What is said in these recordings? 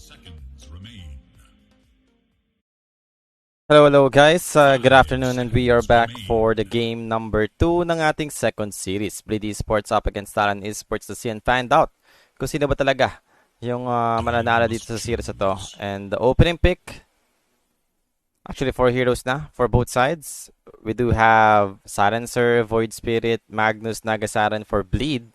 seconds remain. Hello guys, good afternoon and we are back for the game number 2 ng ating second series. Bleed Esports up against Talon Esports to see and find out kung sino ba talaga yung mananalo dito sa series na to. And the opening pick, actually 4 heroes na for both sides. We do have Silencer, Void Spirit, Magnus, Nagasaran for Bleed.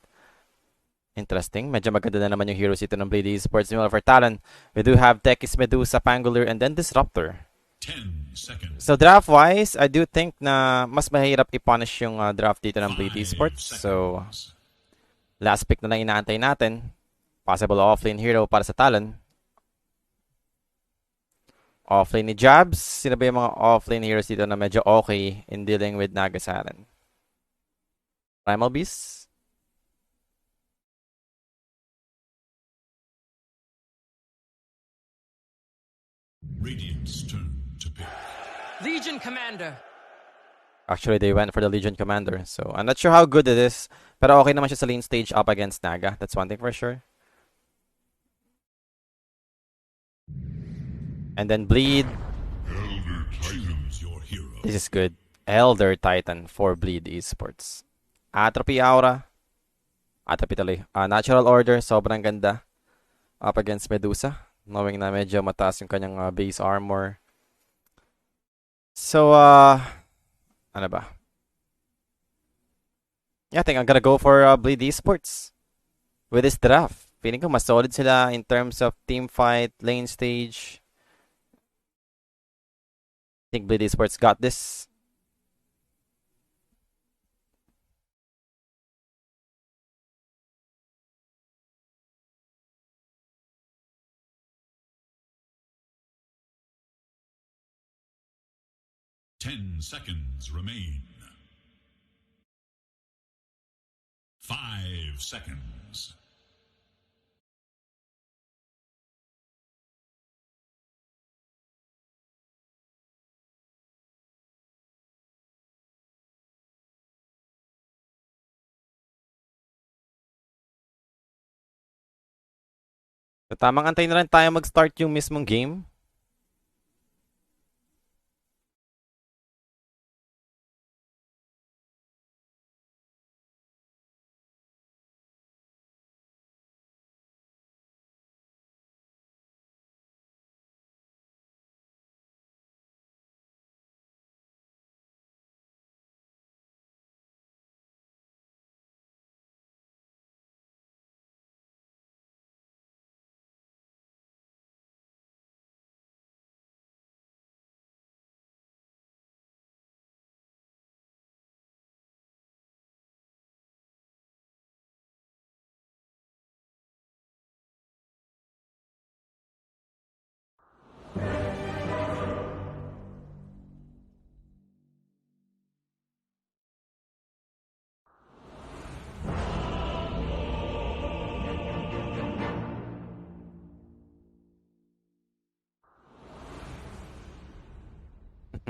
Interesting. Medyo maganda na naman yung heroes ito ng Bleed Esports. Meanwhile for Talon, we do have Tekis, Medusa, Pangolin, and then Disruptor. 10 seconds. So draft-wise, I do think na mas mahirap i-punish yung draft dito ng Bleed Esports. So, last pick na lang inaantay natin. Possible offlane hero para sa Talon. Offlane ni Jabs. Sino ba yung mga offlane heroes dito na medyo okay in dealing with Nagasaran? Primal Beast? Radiant's turn to pick. Legion Commander. Actually, they went for the Legion Commander. So, I'm not sure how good it is. Pero okay naman siya sa lane stage up against Naga. That's one thing for sure. And then Bleed. Elder Choose your hero. This is good. Elder Titan for Bleed Esports. Atrophy Aura. Atrophy tuloy. Natural Order. Sobrang ganda. Up against Medusa. Knowing na medyo mataas yung kanyang base armor. So, ano ba? Yeah, I think I'm gonna go for Bleed Esports with this draft. Feeling ko mas solid sila in terms of team fight, lane stage. I think Bleed Esports got this. Ten seconds remain. 5 seconds. So, tamang antay na lang tayo mag-start yung mismong game.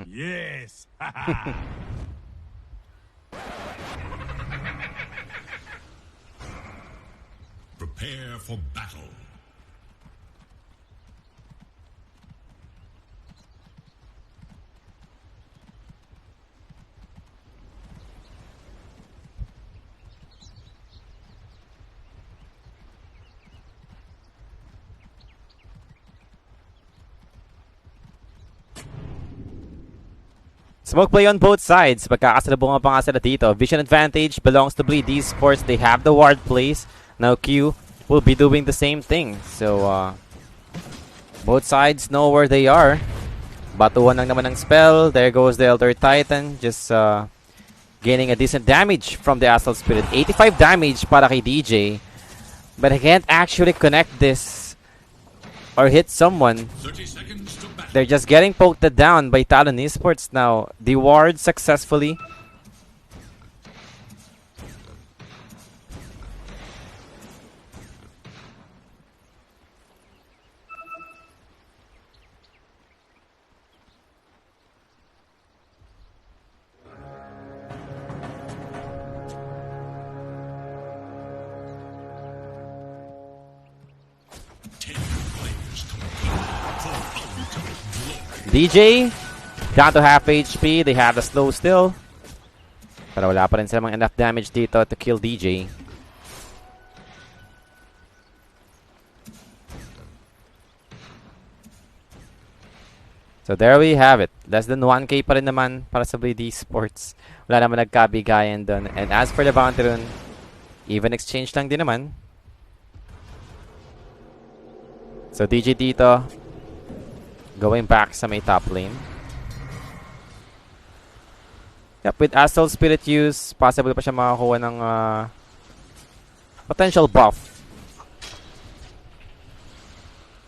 Yes. Prepare for battle. Smoke play on both sides. Magkakasalubungan pa nga sila dito. Vision advantage belongs to Bleed Esports. They have the ward plays. Now Q will be doing the same thing. So, both sides know where they are. Batuhan lang naman ng spell. There goes the Elder Titan. Just gaining a decent damage from the Astral Spirit. 85 damage para kay DJ. But I can't actually connect this or hit someone. 30 seconds to battle. They're just getting poked down by Talon Esports now. The ward successfully. DJ, down to half HP. They have the slow still. Pero wala pa rin silang enough damage dito to kill DJ. So there we have it. Less than 1k pa rin naman para sa Bleed Esports. Wala naman nagkabigayan doon. And as for the bounty rune, even exchange lang din naman. So DJ dito, going back sa may top lane. Yep, with Astral Spirit use, possible pa siya makakuha ng potential buff.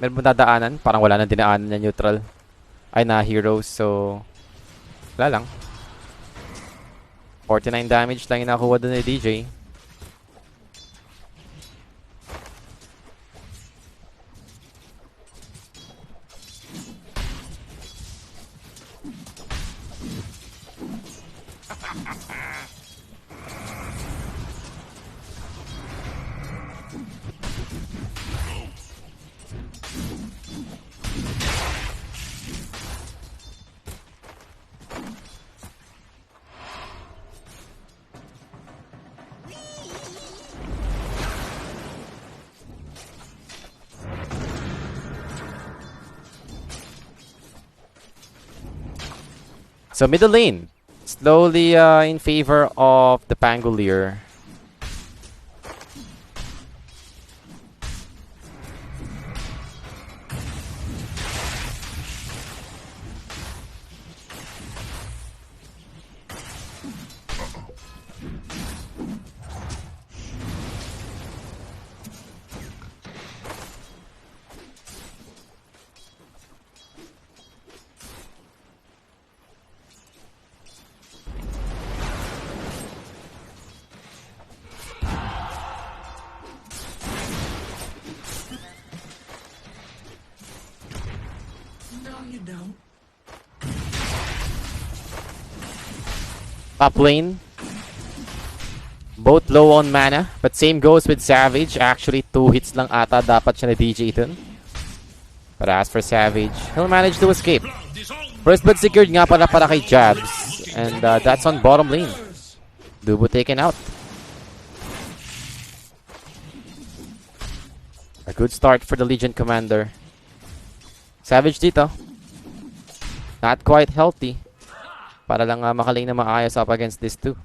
Meron mo dadaanan? Parang wala nang dinaanan na neutral. Ay na heroes, so wala lang. 49 damage lang yung nakuha doon ni DJ. So middle lane, slowly in favor of the Pangolier. Top lane, both low on mana, but same goes with Savage. Actually, 2 hits lang ata dapat siya na DJ dun. But as for Savage, he'll manage to escape. First blood secured nga para kay Jabs. And that's on bottom lane. Dubu taken out. A good start for the Legion Commander. Savage dito. Not quite healthy. Para lang makalane na maayos up against this two.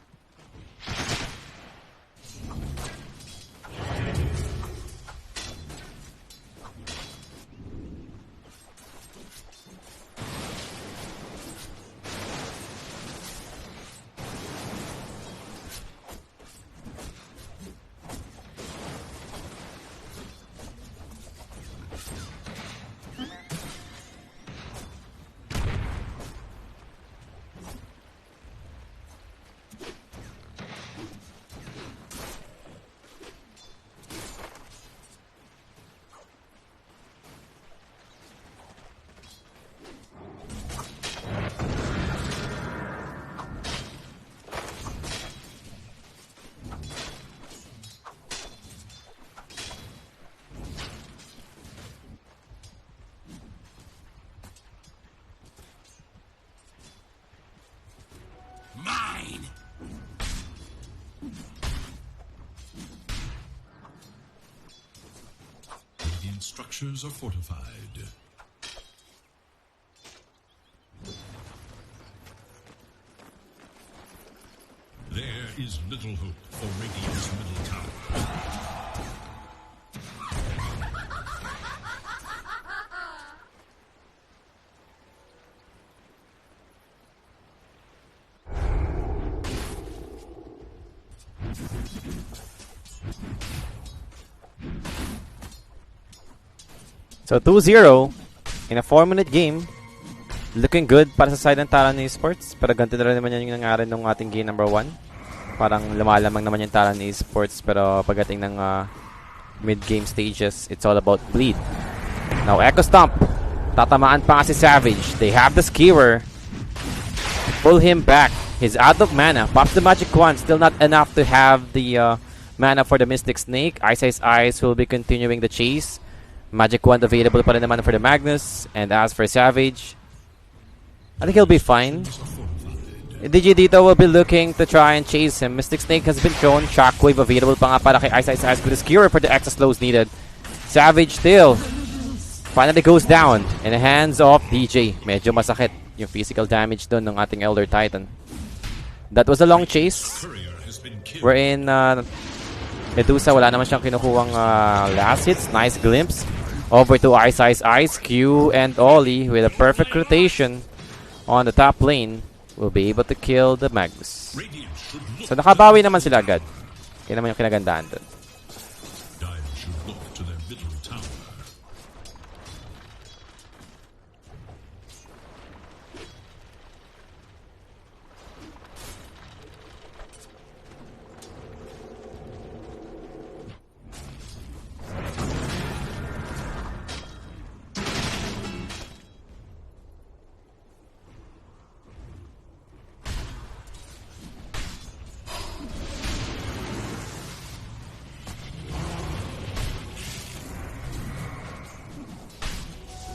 Structures are fortified. There is little hope for Radiant's middle tower. So 2-0 in a 4-minute game. Looking good para sa side ng Talon Esports. Pero ganito na rin naman yung nangyari nung ating game number 1. Parang lumalamang naman yung Talon Esports. Pero pagdating ng mid-game stages, it's all about bleed. Now Echo Stomp. Tatamaan pa nga si Savage. They have the Skewer. Pull him back. He's out of mana. Pops the Magic Wand. Still not enough to have the mana for the Mystic Snake. Ice Ice Ice will be continuing the chase. Magic Wand available pa rin naman for the Magnus. And as for Savage, I think he'll be fine. DJ dito will be looking to try and chase him. Mystic Snake has been shown. Shockwave available pa nga para kay Ice Ice with a skewer for the excess slows needed. Savage still finally goes down in the hands of DJ. Medyo masakit yung physical damage doon ng ating Elder Titan. That was a long chase. Wherein Medusa wala naman siyang kinukuhang last hits. Nice glimpse. Over to Ice Ice, Q and Ollie with a perfect rotation on the top lane will be able to kill the Magnus. So nakabawi naman sila agad. Kaya naman yung kinagandaan doon.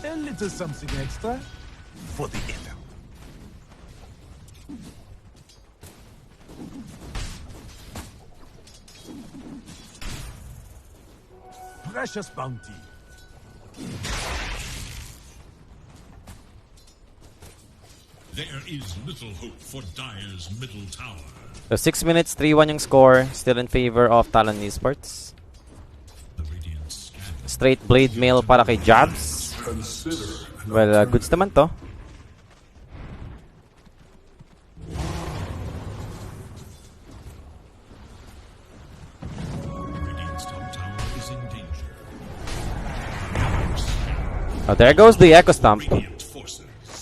A little something extra for the effort. Precious bounty. There is little hope for Dire's middle tower. So 6 minutes, 3-1 yung score. Still in favor of Talon Esports. Straight blade mail para kay Jabs. Well, goods naman to. Oh, there goes the Echo Stomp.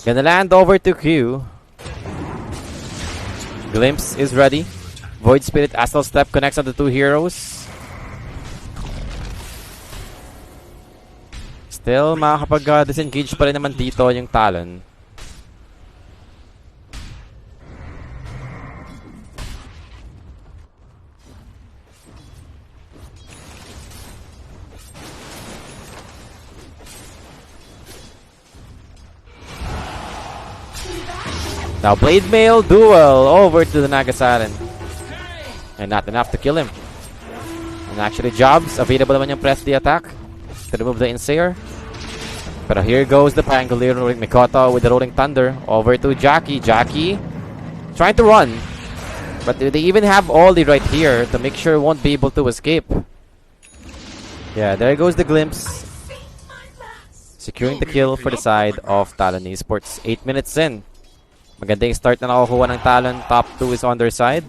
Gonna land over to Q. Glimpse is ready. Void Spirit Astral Step connects on the two heroes. Still, makakapag-disengage pa rin naman dito yung Talon. Now Blade Mail duel over to the Nagasaran. And not enough to kill him. And actually Jobs, available naman yung press the attack to remove the Insayer. But here goes the Pangolier with Mikoto with the Rolling Thunder over to Jackie. Jackie trying to run. But they even have Oli right here to make sure won't be able to escape. Yeah, there goes the glimpse. Securing the kill for the side of Talon Esports. 8 minutes in. Maganda yung start na nakukuha ng Talon. Top 2 is on their side.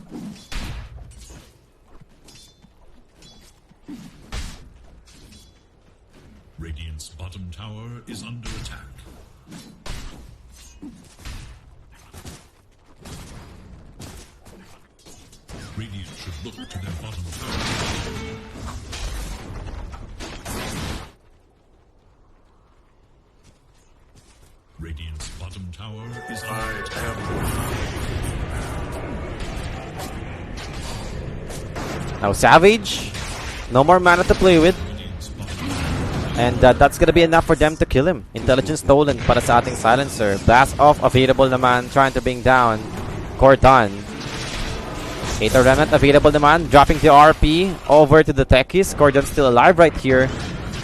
Radiant's bottom tower is under attack. Radiant should look to their bottom tower. Radiant's bottom tower is under attack. Now Savage, no more mana to play with. And that's gonna be enough for them to kill him. Intelligence stolen para sa ating Silencer. Blast off available naman, trying to bring down Cordon. Aether Remnant available naman, dropping the RP over to the Techies. Cordon still alive right here.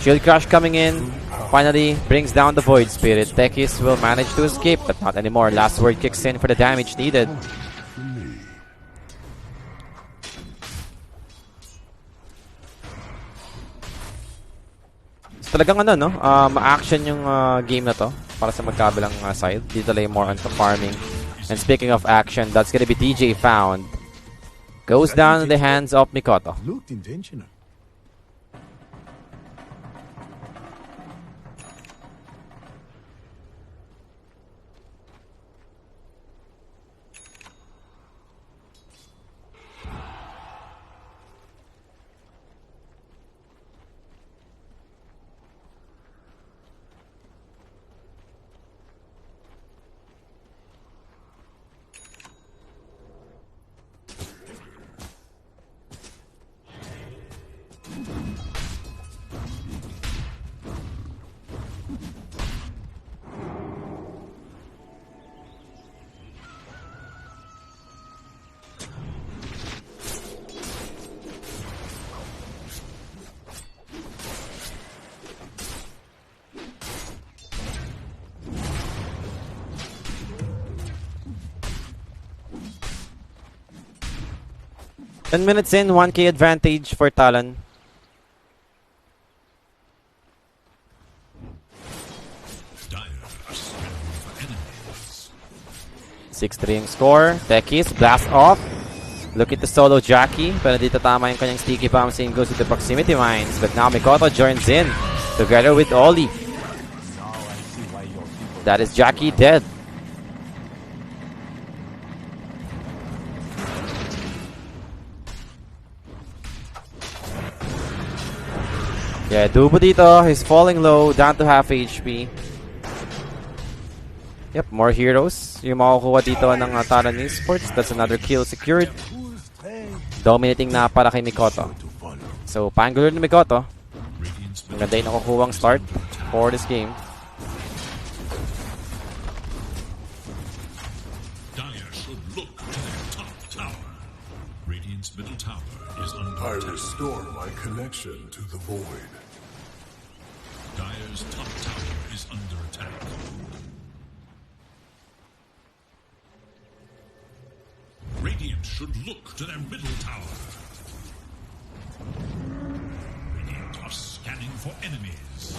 Shield Crash coming in. Finally brings down the Void Spirit. Techies will manage to escape, but not anymore. Last word kicks in for the damage needed. So, talagang ano, no? Ma-action yung game na to para sa magkabilang side. Dito lang more onto farming. And speaking of action, that's gonna be DJ found. Goes down in the hands of Mikoto. Looked intentional. 10 minutes in, 1k advantage for Talon. Dire are scanning for enemies. 6-3 yung score. Tekis, blast off. Looking to solo Jackie, pero dito tama yung kanyang sticky bombs and goes into proximity mines. But now Mikoto joins in, together with Oli. That is Jackie dead. Yeah, Dubo dito, he's falling low, down to half HP. Yep, more heroes yung makukuha dito ng Talon Esports. That's another kill secured. Dominating na para kay Mikoto. So, pangular ni Mikoto. Ang ganda yung nakukuhang start for this game. Dire should look to their top tower. Radiant's middle tower is under I attack. restore my connection to the void. Dire's top tower is under attack. Radiant should look to their middle tower. Radiant are scanning for enemies.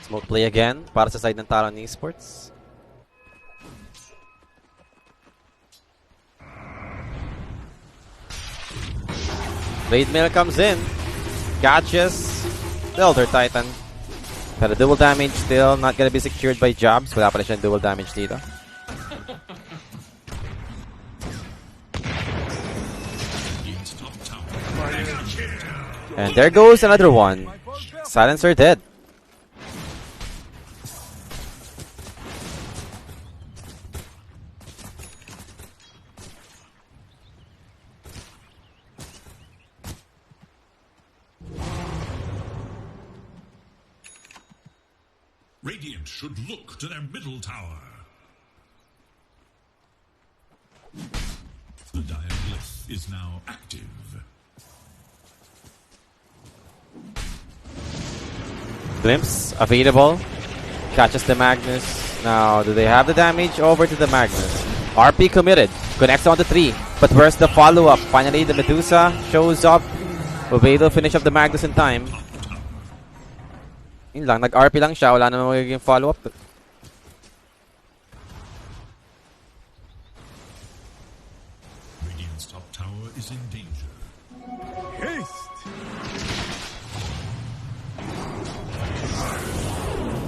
Smoke play again para sa side ng Talon Esports. Blade Mail comes in. Catches the Elder Titan. Pero dual damage still not gonna be secured by jobs. Wala pa rin siyang dual damage dito. Radiant's top tower. And there goes another one. Silencer dead. Radiant should look to their middle tower. The Dire Glyph is now active. Glimpse available. Catches the Magnus. Now, do they have the damage? Over to the Magnus. RP committed. Connects on to 3. But where's the follow-up? Finally, the Medusa shows up. Will be able to finish up the Magnus in time. Yun lang, nag-RP lang siya. Wala naman magiging follow-up. Radiant's top tower is in danger. Haste!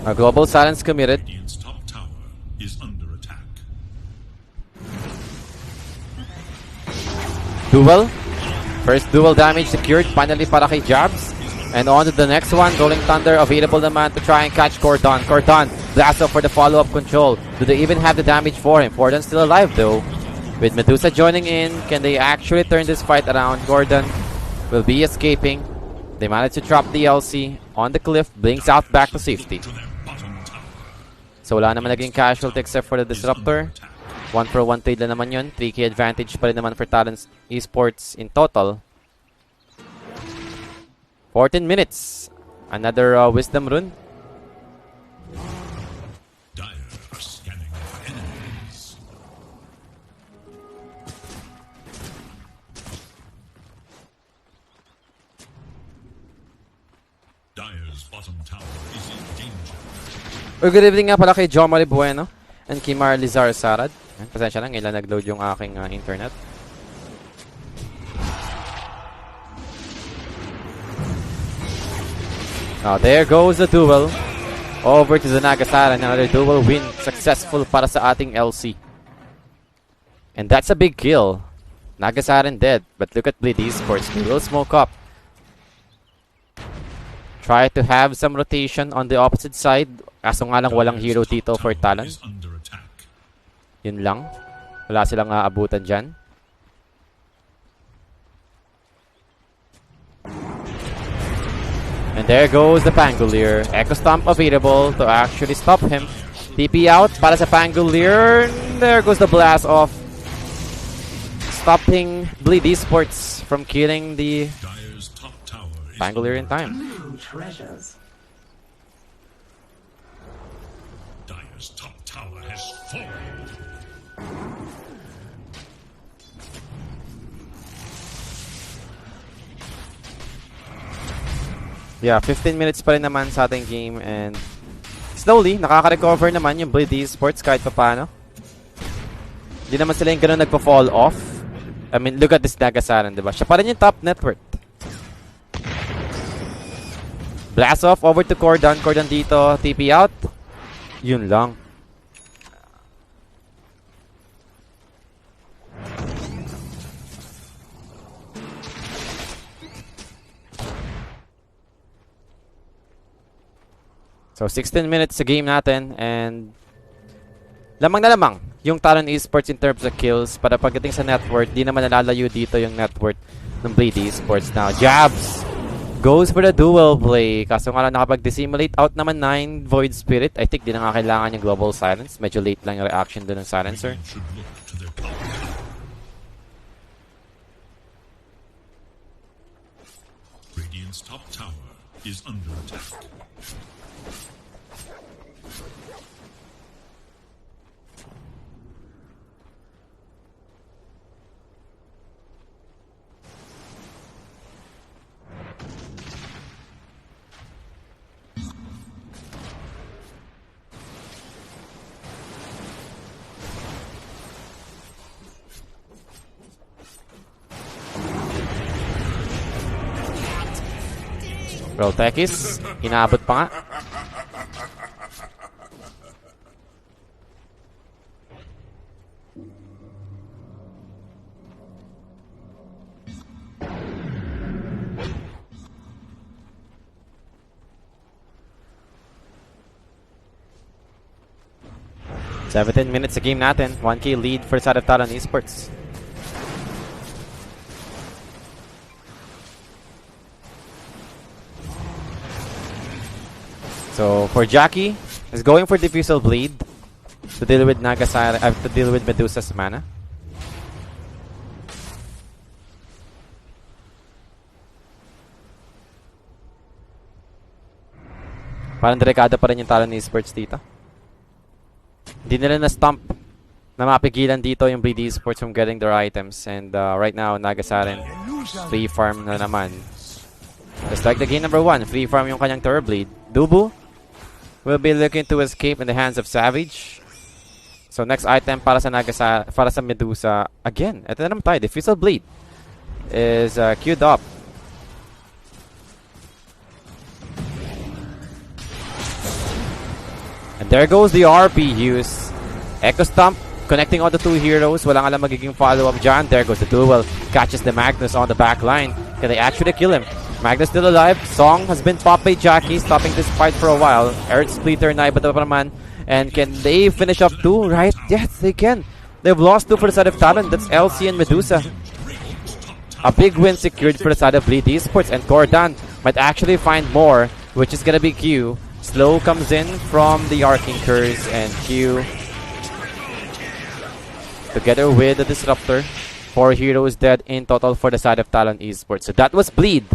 A global silence committed. Radiant's top tower is under attack. Duel. First dual damage secured. Finally para kay Jabs. And on to the next one. Rolling Thunder available naman to try and catch Cordon. Cordon blast up for the follow-up control. Do they even have the damage for him? Cordon's still alive though. With Medusa joining in, can they actually turn this fight around? Gordon will be escaping. They manage to drop the LC on the cliff. Blinks out back to safety. To their bottom tower. So wala naman naging casualty except for the Disruptor. 1-for-1 trade lang naman yun. 3k advantage pa rin naman for Talon Esports in total. 14 minutes. Another Wisdom Rune. Dire are scanning for enemies. Dire's bottom tower is in danger. Good evening nga pala kay Jomari Bueno and kay Mar Lizar Sarad. Pasensya lang, ilan nag-load yung aking internet. Now there goes the duel. Over to the Nagasara. Another duel win. Successful para sa ating LC. And that's a big kill. Nagasaran dead. But look at Bleed Esports. They will smoke up. Try to have some rotation on the opposite side. Kaso nga lang walang hero dito for Talon. Is under attack. Yun lang. Wala silang aabutan dyan. And there goes the Pangolier. Echo Stomp available to actually stop him. TP out para sa Pangolier. There goes the blast off. Stopping Bleed Esports from killing the Dire's top tower is Pangolier in time. Dire's top tower has fallen. Yeah, 15 minutes pa rin naman sa ating game and slowly, nakaka-recover naman yung Bleed Esports kahit paano. Hindi naman sila yung ganun nagpa-fall off. I mean, look at this Nagasaran, diba? Siya pa rin yung top net worth. Blast off over to Cordan. Cordan dito, TP out. Yun lang. So, 16 minutes sa game natin and lamang na lamang yung Talon Esports in terms of kills para pagdating sa net worth, di naman nalalayo dito yung net worth ng Bleed Esports. Now, Jabs goes for the dual play. Kaso nga lang nakapag-dissimulate out naman 9 Void Spirit. I think di na nga kailangan yung Global Silence. Medyo late lang yung reaction dun ng Silencer. Radiant's top tower is under attack. Bro, Tekis, inaabot pa nga. Seventeen minutes sa game natin. 1K lead for side of Talon Esports. So for Jackie, is going for Diffusal Blade to deal with Nagasara, to deal with Medusa's mana. Parang delikado pa rin yung Talon Esports dito. Hindi nila na-stomp na mapigilan dito yung Bleed Esports from getting their items. And right now, Nagasaren, free farm na naman. Just like the game number 1, free farm yung kanyang Terror Blade. Dubu will be looking to escape in the hands of Savage. So next item para sa para sa Medusa. Again, ito na naman tayo. Diffusal Blade is queued up. And there goes the RP use. Echo Stomp connecting all the two heroes. Walang alam magiging follow-up dyan. There goes the duel. Catches the Magnus on the back line. Can they actually kill him? Magnus still alive. Song has been popped by Jackie, stopping this fight for a while. Earth Splitter na iba pa naman. And can they finish off 2? Right? Yes, they can. They've lost 2 for the side of Talon. That's LC and Medusa. A big win secured for the side of Bleed Esports. And Cordan might actually find more, which is gonna be Q. Slow comes in from the Arcing Curse. And Q, together with the Disruptor. 4 heroes dead in total for the side of Talon Esports. So that was Bleed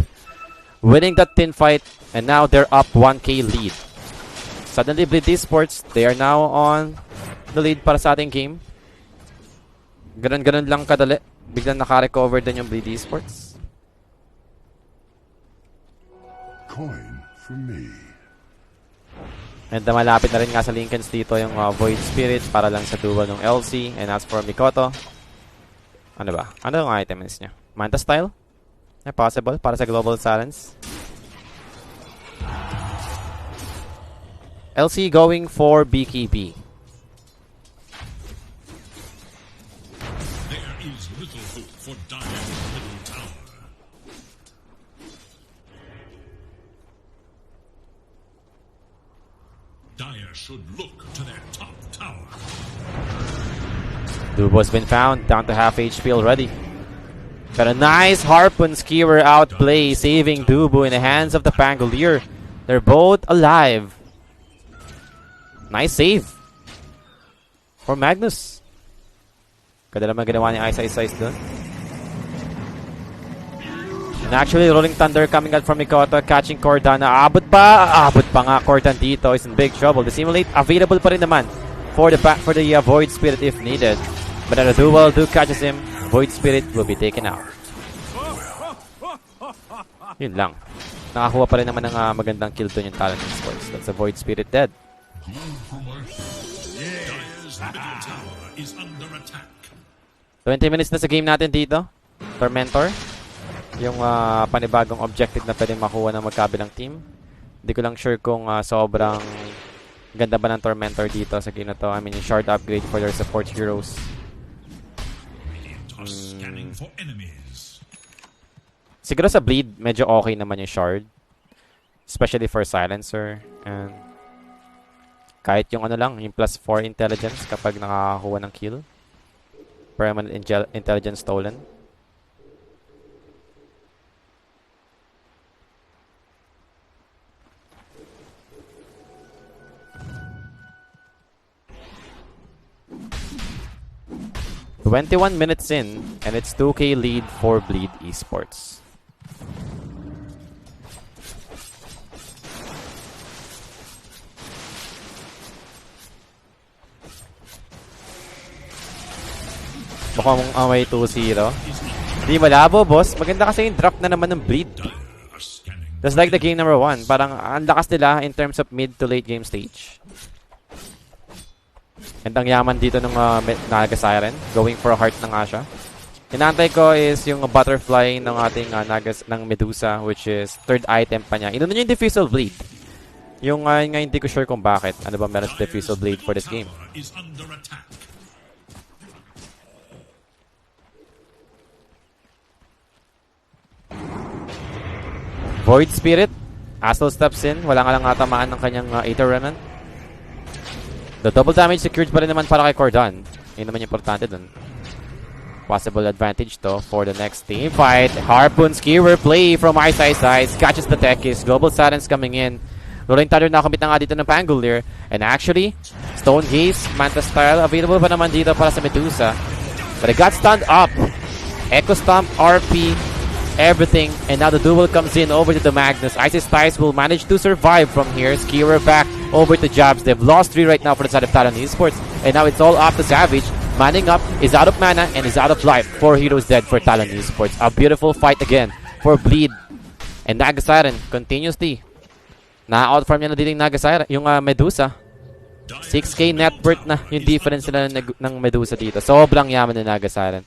winning that tin fight, and now they're up 1K lead. Suddenly, Bleed Esports, they are now on the lead para sa ating game. Ganun-ganun lang kadali. Biglang naka-recover din yung Bleed Esports. Coin for me. And malapit na rin nga sa Lincolns dito yung Void Spirit para lang sa duel ng LC. And as for Mikoto, ano ba? Ano yung items niya? Manta Style? Possible para sa Global Silence. LC going for BKB. There is little hope for Dire's middle tower. Dire should look to their top tower. Dubo's been found, down to half HP already. Got a nice Harpoon Skewer outplay, saving Dubu in the hands of the Pangolier. They're both alive. Nice save for Magnus. Kada naman ginawa ni Ice doon. And actually, Rolling Thunder coming out from Mikoto, catching Cordan. Abot pa nga Cordan dito. Is in big trouble. The Simulate available pa rin naman for the Void Spirit if needed. But the duel catches him. Void Spirit will be taken out. Yun lang. nakakuha pa rin naman ng magandang kill doon yung Talon Esports. That's a Void Spirit dead. Dire's middle tower is under attack. 20 minutes na sa game natin dito. Tormentor. Yung panibagong objective na pwedeng makuha ng magkabilang team. Hindi ko lang sure kung sobrang ganda ba ng Tormentor dito sa game na to. I mean, yung shard upgrade for their support heroes. Scanning for enemies. Siguro sa bleed, medyo okay naman yung shard. Especially for silencer. And kahit yung ano lang, yung plus 4 intelligence kapag nakakakuha ng kill. Permanent intelligence stolen. "21 minutes in, and it's 2K lead for Bleed Esports." Mukhang away 2-0. Di malabo, boss. Maganda kasi yung drop na naman ng Bleed. Just like the game number 1. Parang ang lakas nila in terms of mid to late game stage. And ang yaman dito ng Naga Siren. Going for a heart na nga siya. Inaantay ko is yung butterfly ng ating Nagas ng Medusa, which is third item pa niya. Inuna niya yung Diffusal Blade. Yung nga hindi ko sure kung bakit. Ano ba meron sa Diffusal Blade for this game. Void Spirit. Astle steps in. Wala nga lang natamaan ng kanyang Aether Remnant. The double damage secured pa rin naman para kay Cordon. Yun naman yung importante dun. Possible advantage to for the next team fight. Harpoon Skewer play from Ice. Catches the Tekis. Global Silence coming in. Rolling Thunder na commit na nga dito ng Pangolier. And actually, Stone Gaze, Manta Style, available pa naman dito para sa Medusa. But it got stunned up. Echo Stomp, RP, everything. And now the duel comes in over to the Magnus. Ice will manage to survive from here. Skewer back over to Jabs. They've lost 3 right now for the side of Talon Esports. And now it's all up to Savage. Manning up, is out of mana, and is out of life. 4 heroes dead for Talon Esports. A beautiful fight again for Bleed. And Naga Siren continuously. Na-outfarm niya na din yung Naga Siren, yung Medusa. 6k net worth na yung difference nila ng Medusa dito. Sobrang yaman ng Naga Siren.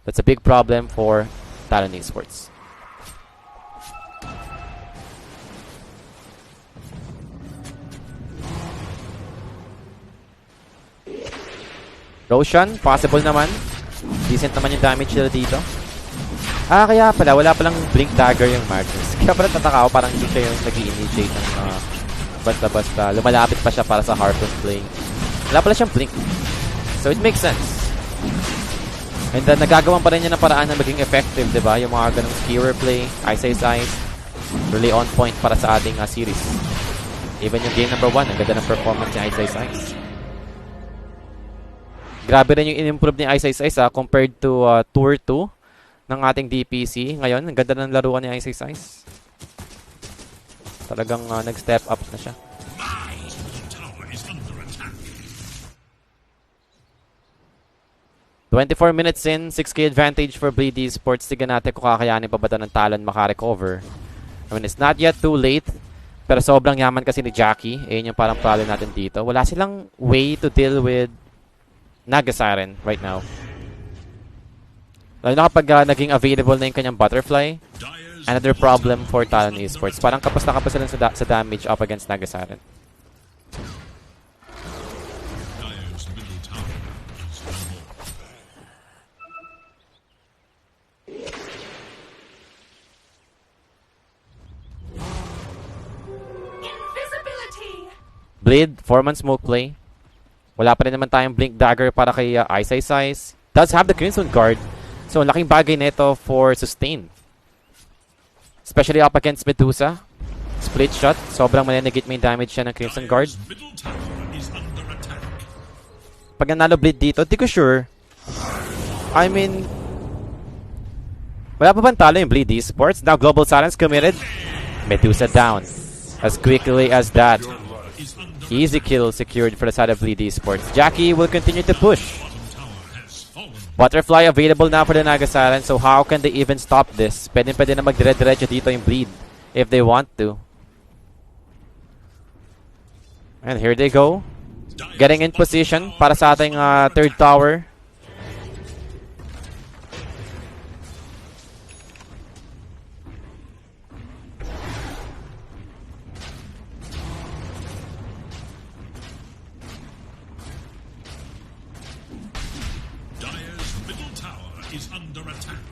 That's a big problem for Talon Esports. Roshan, possible naman. Decent naman yung damage nila dito. Kaya pala, wala palang Blink Dagger yung Magnus. Kaya pala tataka ako, parang hindi siya yung nag-i-initiate ng basta-basta. Lumalapit pa siya para sa Harpoon play. Wala pala siyang Blink. So it makes sense. And then, nagagawan pa rin niya ng paraan na maging effective, diba? Yung mga ganong skewer play, Ice. Really on point para sa ating series. Even yung game number 1, ang ganda ng performance ni Ice. Grabe rin yung in-improve ni Ice compared to Tour 2 ng ating DPC. Ngayon, ang ganda ng laruan ni Ice. Talagang nag-step up na siya. 24 minutes in, 6k advantage for Bleed Esports. Tignan natin kung kakayanin pa ba ng Talon makarecover. I mean, it's not yet too late. Pero sobrang yaman kasi ni Jackie. Ayun yung parang problem natin dito. Wala silang way to deal with Naga Siren right now. Lalo na kapag naging available na yung kanyang butterfly. Another problem for Talon Esports. Parang kapos na kapos sila sa damage up against Naga Siren. Blade, 4-man smoke play. Wala pa rin naman tayong Blink Dagger para kay Ice. Does have the Crimson Guard. So, laking bagay nito for sustain. Especially up against Medusa. Split shot. Sobrang manenegate may damage siya ng Crimson Guard. Pag nanalo Blade dito, di ko sure. I mean, wala pa bang talo yung Bleed Esports? Now, Global Silence committed. Medusa down. As quickly as that. Easy kill secured for the side of Bleed Esports. Jackie will continue to push. Butterfly available now for the Naga Siren. So how can they even stop this? Pwede na magdire-diretso dito yung Bleed. if they want to. And here they go. Getting in position para sa ating third tower. Dire's middle tower is under attack.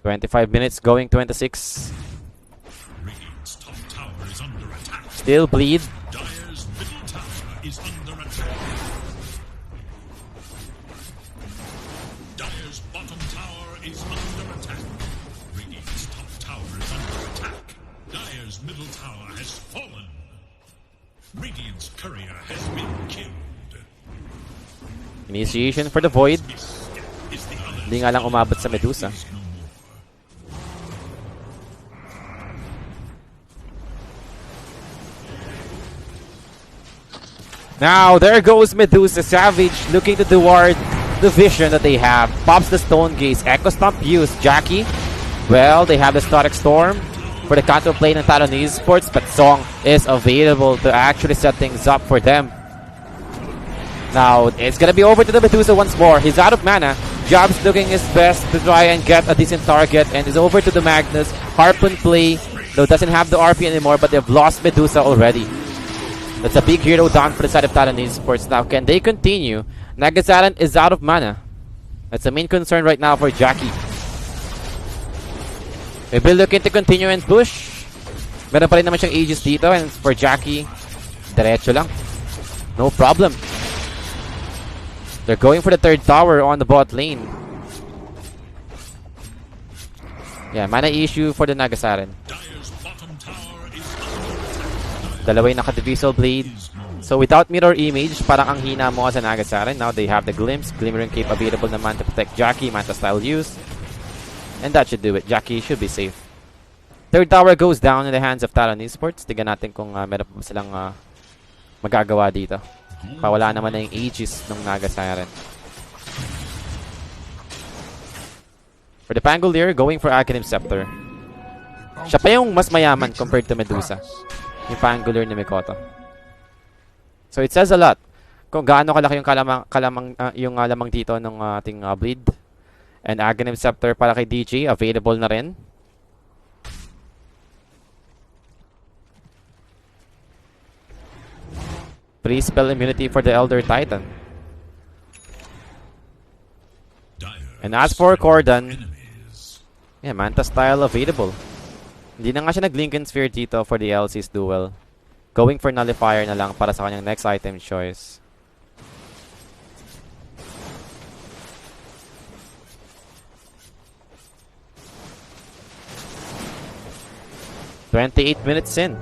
25 minutes going 26. Radiant's top tower is under attack. Still bleed. Dire's middle tower is under attack. Dire's bottom tower is under attack. Radiant's top tower is under attack. Dire's middle tower has fallen. Radiant's courier has been killed. Initiation for the Void. Is the other Hindi nga lang umabot sa Medusa. no more. Now, there goes Medusa. Savage looking to thwart the vision that they have. Pops the Stone Gaze. Echo Stomp used. Jackie. Well, they have the Static Storm for the counter play ng Talon Esports, but Song is available to actually set things up for them. Now, it's gonna be over to the Medusa once more. He's out of mana. Job's looking his best to try and get a decent target, and is over to the Magnus. Harpoon play, though doesn't have the RP anymore, but they've lost Medusa already. That's a big hero down for the side of Talon Esports. Now, can they continue? Nagasaran is out of mana. That's the main concern right now for Jackie. Maybe looking to continue and push. Meron pa rin naman siyang Aegis dito, and for Jackie, diretso lang. No problem. They're going for the third tower on the bot lane. Yeah, mana issue for the Nagasaran. Dire's bottom tower is under attack. Dalaway naka-Divisal Blade. So without Mirror Image, parang ang hina mo sa Nagasaran. Now they have the Glimpse, Glimmering Cape available naman to protect Jackie. Manta style use. And that should do it. Jackie should be safe. Third tower goes down in the hands of Talon Esports. Tignan natin kung meron pa silang magagawa dito. Pawala naman na yung Aegis ng Nagasaran. For the Pangolier, going for Aghanim Scepter. Siya pa yung mas mayaman compared to Medusa. Yung Pangolier ni Mikoto. So it says a lot kung gaano kalaki yung lamang dito ng ating bleed. And Aghanim Scepter para kay DJ, available na rin. Free spell immunity for the Elder Titan. And as for Cordan, yeah, Manta style available. Hindi na nga siya nag-Lincoln Sphere dito for the LC's duel. Going for Nullifier na lang para sa kanyang next item choice. "28 minutes in."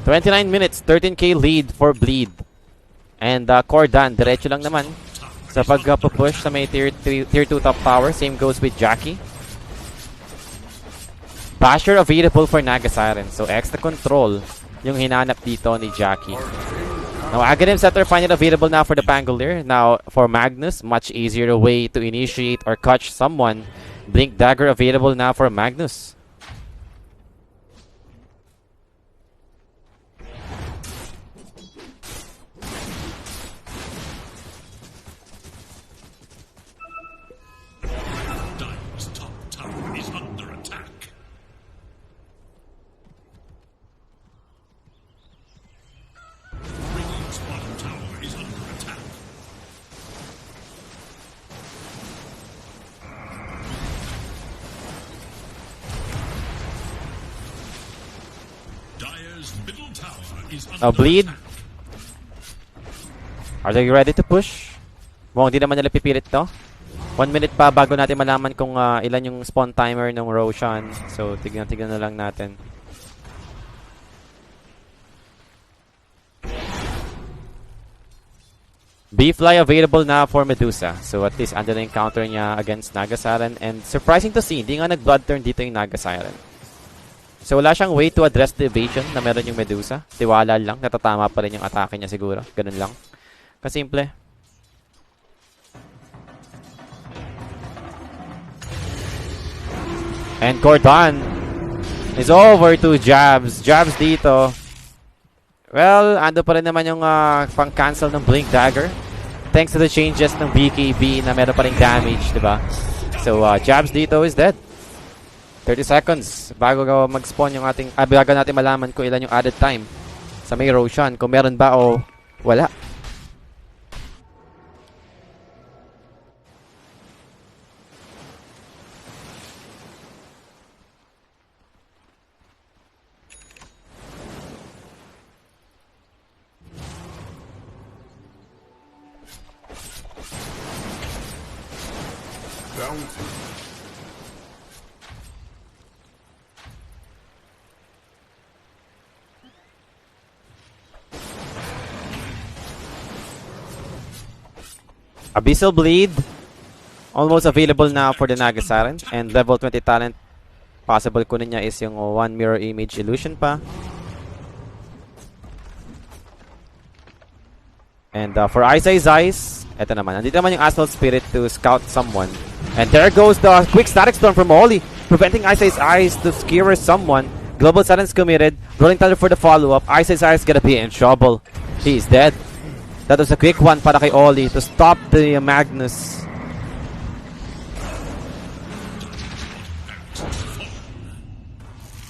"29 minutes, 13k lead for Bleed." And Cordan, diretso lang naman sa pag-push sa may tier 2 top tower. Same goes with Jackie. Basher available for Nagasaran. So extra control yung hinanap dito ni Jackie. Now Aghanim Scepter finally available now for the Pangolier. Now for Magnus, much easier way to initiate or catch someone. Blink Dagger available now for Magnus. Dire's top tower is under attack. Radiant's bottom tower is under attack. Dire's middle tower is under Now Bleed. attack. Are they ready to push? Mukhang di naman nila pipilit to. 1 minute pa bago natin malaman kung ilan yung spawn timer ng Roshan. So, tignan na lang natin. B-Fly available na for Medusa. So at least under na yung counter niya against Naga Siren. And surprising to see, hindi nga nag-blood turn dito yung Naga Siren. So wala siyang way to address the evasion na meron yung Medusa. Tiwala lang, natatama pa rin yung atake niya siguro. Ganun lang. Kasimple. And Cordon is over to Jabs. Jabs dito. Well, ando pa rin naman yung pang-cancel ng Blink Dagger. Thanks to the changes ng BKB na meron pa rin damage, diba? So, Jabs dito is dead. 30 seconds bago mag-spawn yung ating... bago natin malaman kung ilan yung added time sa may Roshan. Kung meron ba o wala. Abyssal Bleed, almost available now for the Naga Siren. And level 20 talent, possible kunin niya is yung 1 mirror image illusion pa. And for Ice, eto naman. Nandito naman yung Asphalt Spirit to scout someone. And there goes the quick static storm from Oli, preventing Ice to skewer someone. Global Silence committed, rolling thunder for the follow-up. Ice gonna be in trouble. He is dead. That was a quick one para kay Oli to stop the Magnus.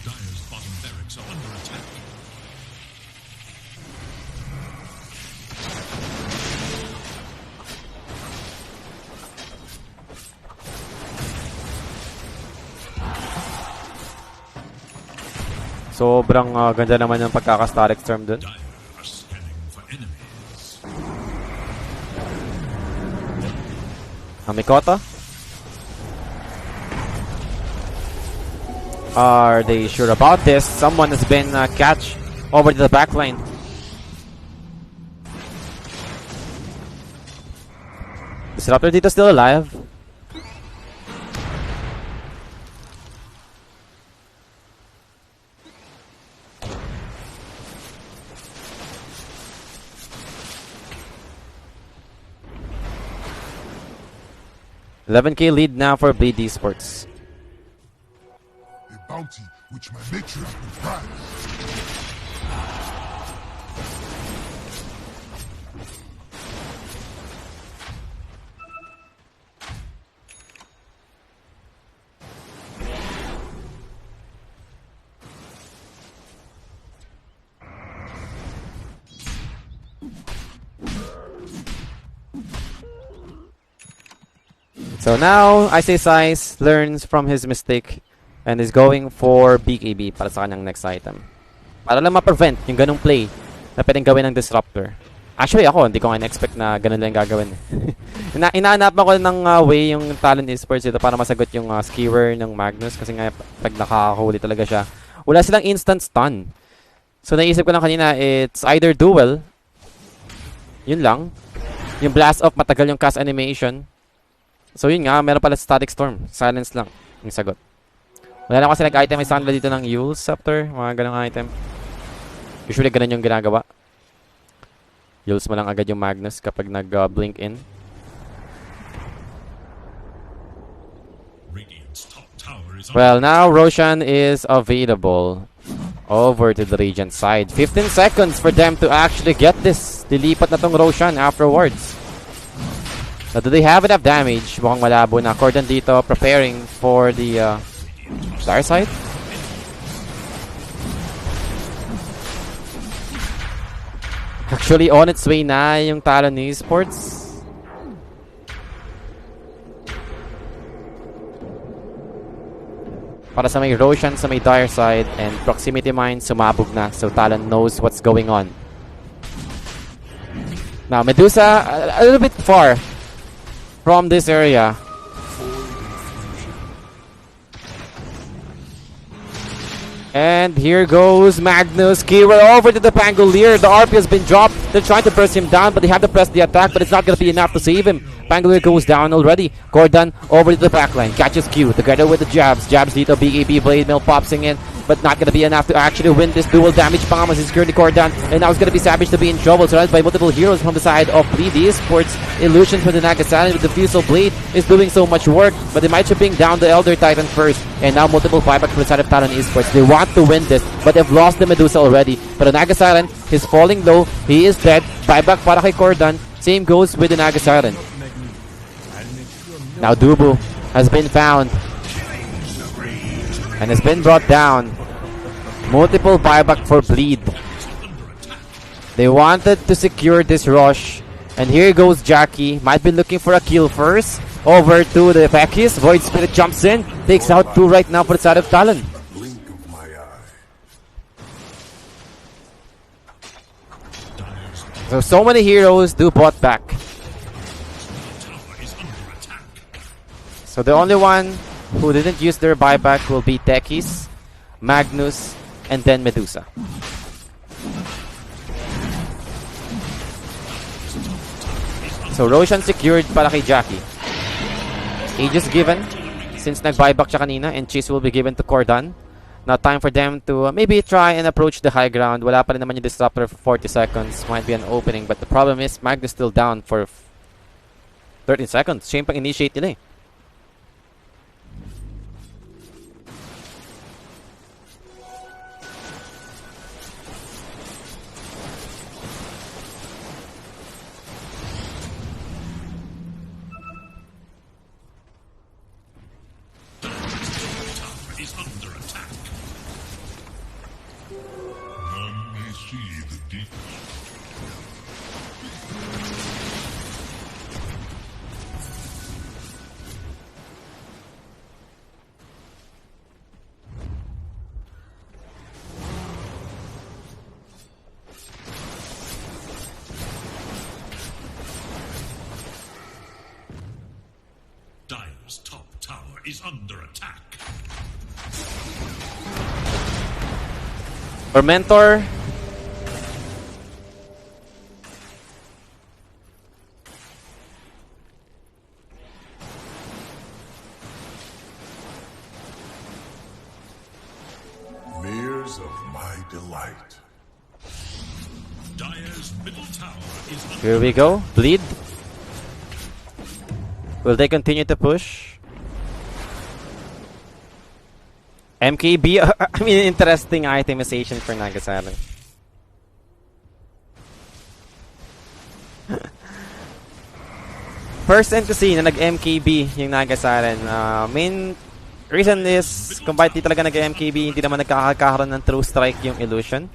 Dire's bottom barracks are under attack. Sobrang ganda naman yung pagkaka-static storm dun. Dire are scanning for enemies. Mikota? Are they sure about this? Someone has been catch over to the backline. Disruptor dito still alive. $11K lead now for Bleed Esports. A bounty which my nature will prize. So now, Ice learns from his mistake and is going for BKB para sa kanyang next item. Para lang ma-prevent yung ganung play na pwedeng gawin ng Disruptor. Actually ako, hindi ko nga in-expect na ganun lang gagawin. Inaanapan ko ng way yung Talon Esports dito para masagot yung skewer ng Magnus kasi nga pag nakakahuli talaga siya. Wala silang instant stun. So naisip ko lang kanina, it's either duel, yun lang. Yung blast off, matagal yung cast animation. So yun nga, meron pala static storm. Silence lang yung sagot. Wala na kasi nag-item isa nila dito ng Yule Scepter. Mga ganong item. Usually ganun yung ginagawa. Yules mo lang agad yung Magnus kapag nag-blink in. Well, now Roshan is available over to the Regent side. 15 seconds for them to actually get this. Dilipat na tong Roshan afterwards. So do they have enough damage? Mukhang malabo na. Cordon dito preparing for the Dire side. Actually, on its way na yung Talon Esports. Para sa may Roshan, sa may Dire side, and Proximity Mine, sumabog na. So Talon knows what's going on. Now, Medusa, a little bit far from this area. And here goes Magnus. Keyword over to the Pangolier. The RP has been dropped. They're trying to burst him down, but they have to press the attack, but it's not going to be enough to save him. Pangolier goes down already. Cordan over to the backline. Catches Q together with the jabs. Jabs dito. BKB Blade Mill popping in, but not going to be enough to actually win this dual damage. Pangamas is security Cordan, and now it's going to be Savage to be in trouble. Surrounded by multiple heroes from the side of Bleed Esports. Illusion from the Nagasalan with the Fusel Blade is doing so much work, but they might chipping down the Elder Titan first. And now multiple buyback from the side of Talon Esports. They want to win this, but they've lost the Medusa already. But the Nagasalan, he's falling low. He is dead. Buyback para kay Cordan. Same goes with the Nagasalan. Now Dubu has been found and has been brought down. Multiple buyback for Bleed. They wanted to secure this rush. And here goes Jackie. Might be looking for a kill first. Over to the Pekis. Void Spirit jumps in. Takes out 2 right now for the side of Talon. Blink of my eye. So many heroes do bot back. So the only one who didn't use their buyback will be Tekis, Magnus, and then Medusa. So Roshan secured para kay Jackie. Aegis given since nag-buyback siya kanina, and Chase will be given to Cordan. Now time for them to maybe try and approach the high ground. Wala pa rin naman yung disruptor for 40 seconds. Might be an opening, but the problem is Magnus still down for 13 seconds. Siya yung pang-initiate nila eh. Is under attack. None may see the deep. Dire's top tower is under attack. Or mentor. Mirrors of my delight. Dire's middle tower is under Here we go. Bleed. Will they continue to push? MKB, I mean, interesting itemization for Nagasalan. First time to see na nag-MKB yung Nagasalan. Main reason is, kung bakit di talaga nag-MKB, hindi naman nagkakaroon ng true strike yung illusion.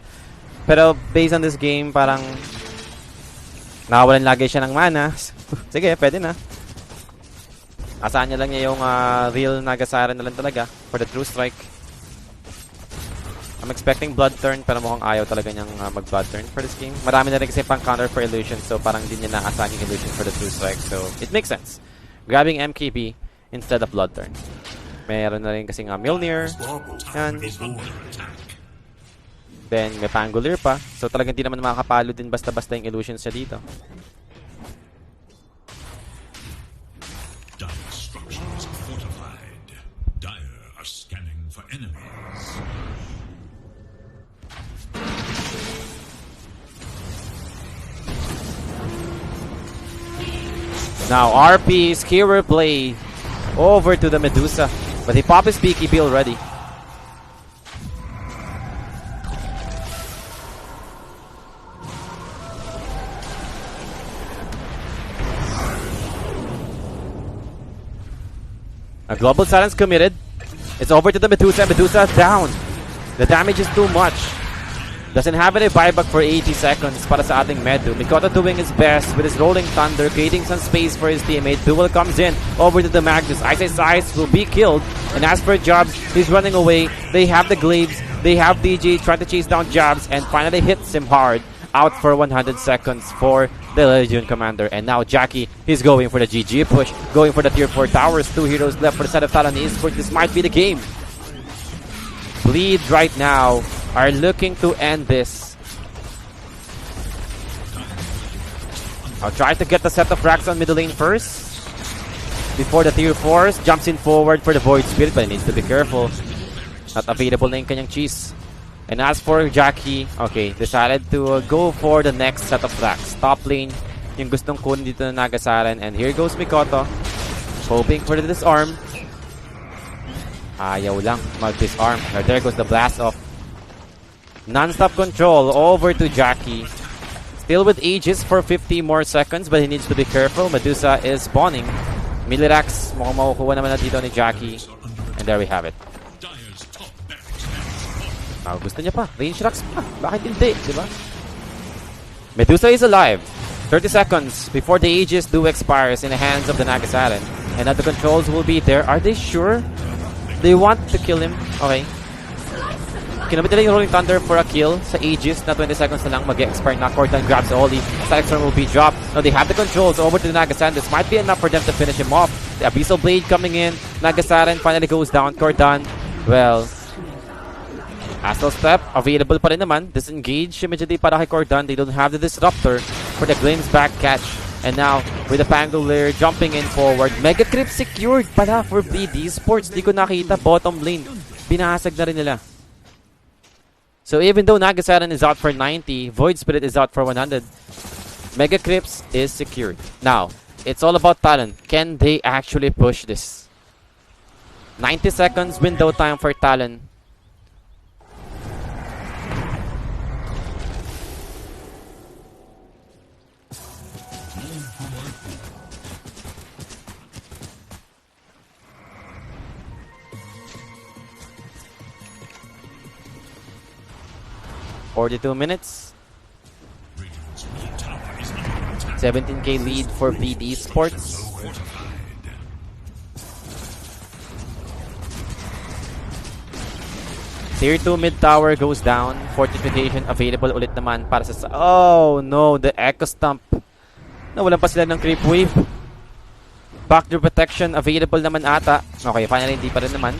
Pero based on this game, parang nakawalan lagi siya ng mana. Sige, pwede na. Asahan niya lang niya yung real Nagasaran na lang talaga for the true strike. I'm expecting blood turn, pero mukhang ayaw talaga niyang mag-blood turn for this game. Marami na rin kasi pang counter for illusion, so parang hindi niya naasahan yung illusion for the true strike. So it makes sense. Grabbing MKB instead of blood turn. Meron na rin kasi Mjolnir. Yan. Then may Pangolier pa. So talagang hindi naman makakapalo din basta-basta yung illusions siya dito. Now RP skewer play over to the Medusa, but he popped his BKB already. A global silence committed. It's over to the Medusa. Medusa down. The damage is too much. Doesn't have any buyback for 80 seconds para sa ating Medu. Mikoto doing his best with his Rolling Thunder, creating some space for his teammate. Duel comes in over to the Magnus. Ice will be killed. And as for Jobs, he's running away. They have the Glaives. They have DJ trying to chase down Jobs and finally hits him hard. Out for 100 seconds for the Legion Commander. And now Jackie, he's going for the GG push. Going for the tier 4 towers. 2 heroes left for the side of Talon Esports. This might be the game. Bleed right now are looking to end this. I'll try to get the set of racks on middle lane first. Before the tier 4s jumps in forward for the Void Spirit, but he needs to be careful. Not available na yung kanyang cheese. And as for Jackie, okay, decided to go for the next set of racks. Top lane, yung gustong kunin dito na Nagasaran. And here goes Mikoto, hoping for the disarm. Ayaw lang mag-disarm. There goes the blast off. Non-stop control over to Jackie. Still with Aegis for 50 more seconds, but he needs to be careful. Medusa is spawning. Milirax, mukhang makukuha naman na dito ni Jackie. And there we have it. Gusto niya pa. Range rocks pa. Bakit hindi? Diba? Medusa is alive. 30 seconds before the Aegis do expires in the hands of the Nagasaran. And now the controls will be there. Are they sure? They want to kill him. Okay. Kinabit nila yung Rolling Thunder for a kill sa Aegis na 20 seconds na lang mag-expire na. Cordan grabs the Oli. Static Storm will be dropped. Now they have the controls over to the Nagasaran. This might be enough for them to finish him off. The Abyssal Blade coming in. Nagasaran finally goes down. Cordan, well, Astral Step available pa rin naman. Disengage immediately para kay Cordan. They don't have the Disruptor for the Glimpse back catch. And now, with the Pangolier jumping in forward. Mega Creep secured pala for BD Sports. Di ko nakita bottom lane. Binasag na rin nila. So even though Nagasaran is out for 90, Void Spirit is out for 100, Mega Crypts is secured. Now, it's all about Talon. Can they actually push this? 90 seconds window time for Talon. $42 minutes. 17k lead for BD Sports. Tier 2 mid tower goes down. Fortification available ulit naman para sa... Oh no, the Echo Stump. Nawalan pa sila ng creep wave. Backdoor protection available naman ata. Okay, finally hindi pa rin naman.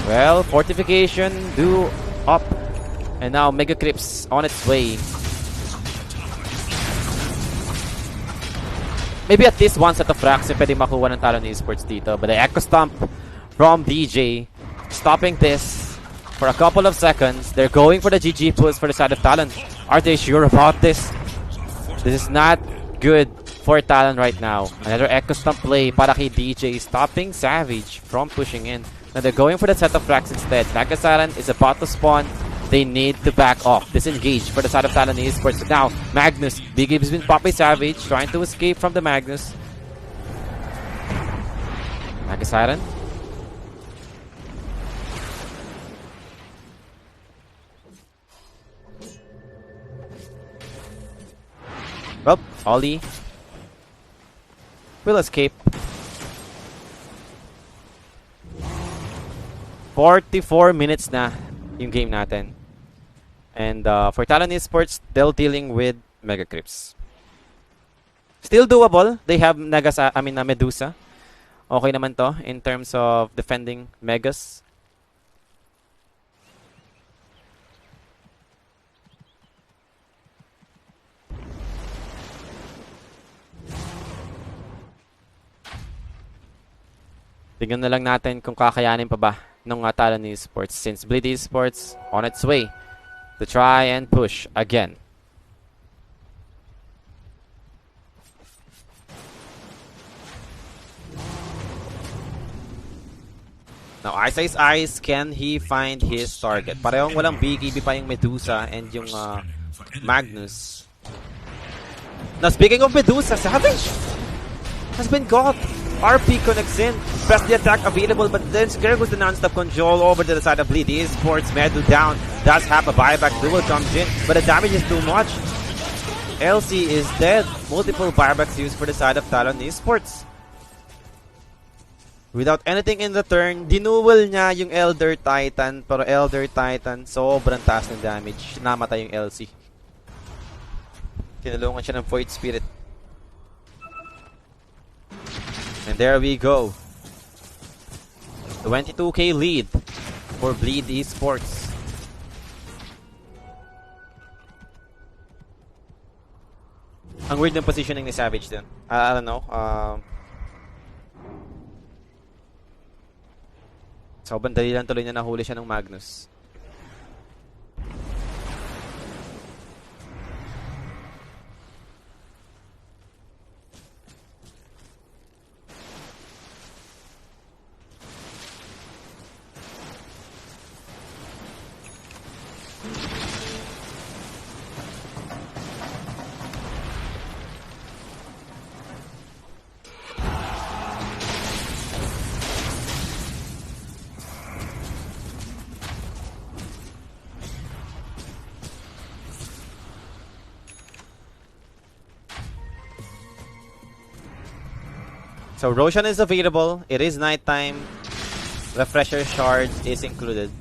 Well, fortification due up. And now Mega Crypts on its way. Maybe at least one set of racks yung pwede makuha ng Talon Esports dito. But the Echo Stomp from DJ stopping this for a couple of seconds. They're going for the GG push for the side of Talon. Are they sure about this? This is not good for Talon right now. Another Echo Stomp play para kay DJ, stopping Savage from pushing in. Now they're going for the set of racks instead. Nagasaran is about to spawn. They need to back off. Disengage for the side of Talon Esports. Now, Magnus. Big Gabe's been popped by Savage. Trying to escape from the Magnus. Nagasaran. Well, Ollie will escape. 44 minutes na yung game natin. And for Talon Esports, they're dealing with Mega Crypts. Still doable. They have Medusa. Okay naman to in terms of defending Megas. Tingnan na lang natin kung kakayanin pa ba ng Talon Esports since Bleed Esports on its way to try and push again. Now, Ice Ice Ice, can he find his target? Parehong walang BKB pa yung Medusa and yung Magnus. Now, speaking of Medusa, Savage has been caught. RP connects in, best the attack available, but then there goes the non-stop control over to the side of Bleed Esports. Medu down, does have a buyback, dual comes in, but the damage is too much. LC is dead. Multiple buybacks used for the side of Talon Esports. Without anything in return, dinuwal niya yung Elder Titan, pero Elder Titan, sobrang taas ng damage. Namatay yung LC. Tinulungan siya ng Void Spirit. And there we go. 22k lead for Bleed Esports. Ang weird ng positioning ni Savage din. I don't know. Sobrang dali lang tuloy na nahuli siya ng Magnus. So Roshan is available. It is nighttime. Refresher shard is included.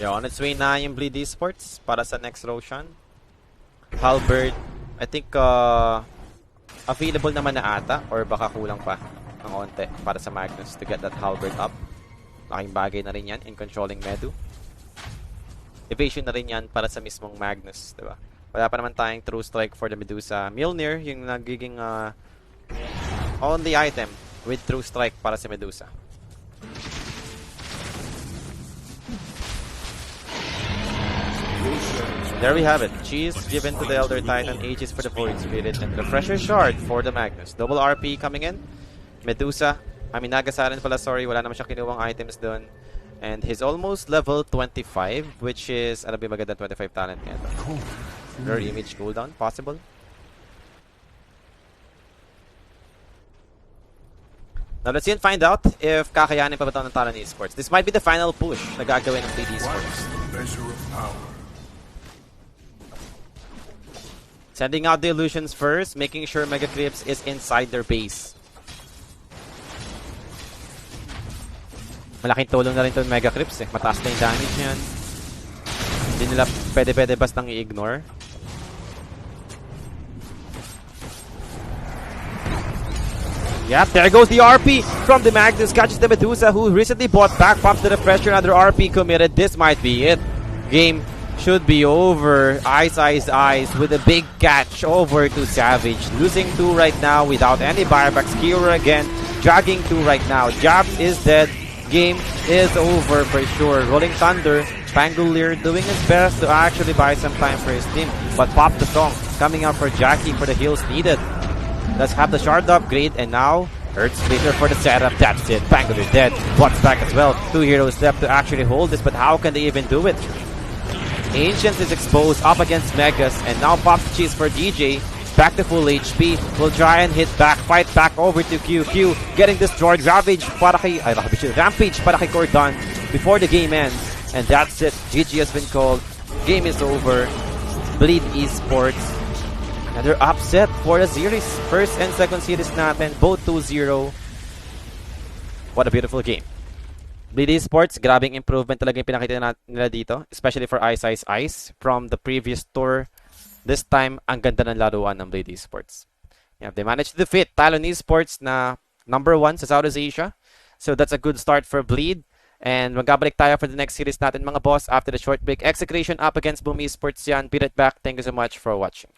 Yeah, on its way na yung Bleed Esports para sa next Roshan. Halberd, I think available naman na ata or baka kulang pa ng onte para sa Magnus to get that Halberd up. Laking bagay na rin yan in controlling Medu. Evasion na rin yan para sa mismong Magnus, diba? Wala pa naman tayong true strike for the Medusa. Mjolnir, yung nagiging only item with true strike para sa Medusa. There we have it. Cheese given to the Elder Titan, Aegis for the Void Spirit, and the Refresher Shard for the Magnus. Double RP coming in. Medusa, Nagasarin pala, sorry, wala naman siya kinuwang items doon. And he's almost level 25, which is, ano ba maganda 25 talent niya ito? Mirror image cooldown, possible? Now let's see and find out if kakayanin pa ba ito ng Talon Esports. This might be the final push na gagawin ng Bleed Esports. Sending out the illusions first, making sure Mega Clips is inside their base. Malaking tulong na rin ito yung Mega Clips eh. Mataas na yung damage niyan. Hindi nila pwede bastang i-ignore. Yep, there goes the RP from the Magnus. Catches the Medusa who recently bought back. Pops the Refresher. Another RP committed. This might be it. Game should be over. Ice with a big catch over to Savage. Losing 2 right now without any buybacks. Kira again. Dragging 2 right now. Jabs is dead. Game is over for sure. Rolling Thunder, Pangolier doing his best to actually buy some time for his team. But pop the song coming out for Jackie for the heals needed. Let's have the shard upgrade and now Earth Splitter for the setup. That's it. Pangolier dead. Bots back as well. 2 heroes left to actually hold this, but how can they even do it? Ancients is exposed up against Megas and now pops cheese for DJ. Back to full HP. Will try and hit back. Fight back over to QQ. Getting destroyed. Rampage para kay Cordon before the game ends. And that's it. GG has been called. Game is over. Bleed Esports. Another upset for the series. First and second series natin. Both 2-0. What a beautiful game. Bleed Esports, grabing improvement talaga yung pinakita nila dito. Especially for Ice from the previous tour. This time, ang ganda ng laruan ng Bleed Esports. Yeah, they managed to defeat Talon Esports na number 1 sa Southeast Asia. So that's a good start for Bleed. And magkabalik tayo for the next series natin mga boss after the short break. Execration up against Boom Esports yan. Beat it back. Thank you so much for watching.